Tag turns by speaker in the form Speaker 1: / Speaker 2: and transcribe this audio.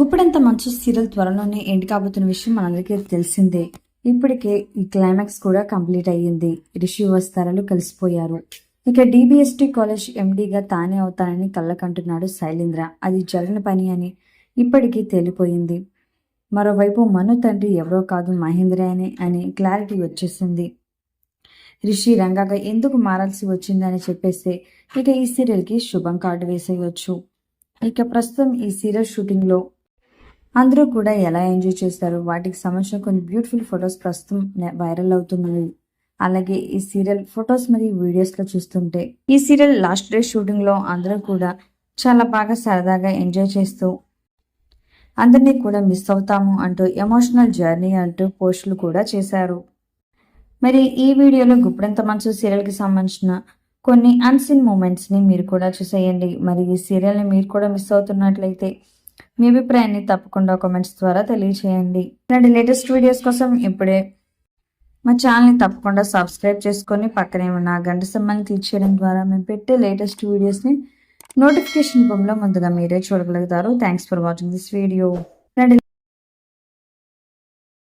Speaker 1: గుప్పెడంత మంచు సీరియల్ త్వరలోనే ఎండ్ కాబోతున్న విషయం మనందరికీ తెలిసిందే. ఇప్పటికే ఈ క్లైమాక్స్ కూడా కంప్లీట్ అయ్యింది. రిషి వస్తారాలు కలిసిపోయారు. ఇక డిబిఎస్టి కాలేజ్ ఎండీగా తానే అవుతానని కళ్ళకంటున్నాడు శైలేంద్ర. అది జరిగిన పని అని ఇప్పటికీ తేలిపోయింది. మరోవైపు మను తండ్రి ఎవరో కాదు మహేంద్ర అని క్లారిటీ వచ్చేసింది. రిషి రంగాగా ఎందుకు మారాల్సి వచ్చిందని చెప్పేస్తే ఇక ఈ సీరియల్కి శుభం కార్డు వేసేయచ్చు. ఇక ప్రస్తుతం ఈ సీరియల్ షూటింగ్లో అందరూ కూడా ఎలా ఎంజాయ్ చేస్తారు, వాటికి సంబంధించిన కొన్ని బ్యూటిఫుల్ ఫొటోస్ ప్రస్తుతం వైరల్ అవుతున్నాయి. అలాగే ఈ సీరియల్ ఫొటోస్ మరియు వీడియోస్లో చూస్తుంటే ఈ సీరియల్ లాస్ట్ డే షూటింగ్లో అందరూ కూడా చాలా బాగా సరదాగా ఎంజాయ్ చేస్తూ అందరినీ కూడా మిస్ అవుతాము అంటూ ఎమోషనల్ జర్నీ అంటూ పోస్టులు కూడా చేశారు. మరి ఈ వీడియోలో గుప్పెడంత మంచు సీరియల్కి సంబంధించిన కొన్ని అన్సీన్ మూమెంట్స్ని మీరు కూడా చూసేయండి. మరి ఈ సీరియల్ని మీరు కూడా మిస్ అవుతున్నట్లయితే మీ అభిప్రాయాన్ని తప్పకుండా కామెంట్స్ ద్వారా తెలియచేయండి. ఇలాంటి లేటెస్ట్ వీడియోస్ కోసం ఇప్పుడే మా ఛానల్ని తప్పకుండా సబ్స్క్రైబ్ చేసుకొని పక్కనే ఉన్న గంట సింబల్ని క్లిక్ చేయడం ద్వారా మేము పెట్టే లేటెస్ట్ వీడియోస్ని నోటిఫికేషన్ రూపంలో ముందుగా మీరే చూడగలుగుతారు. Thanks for watching this video.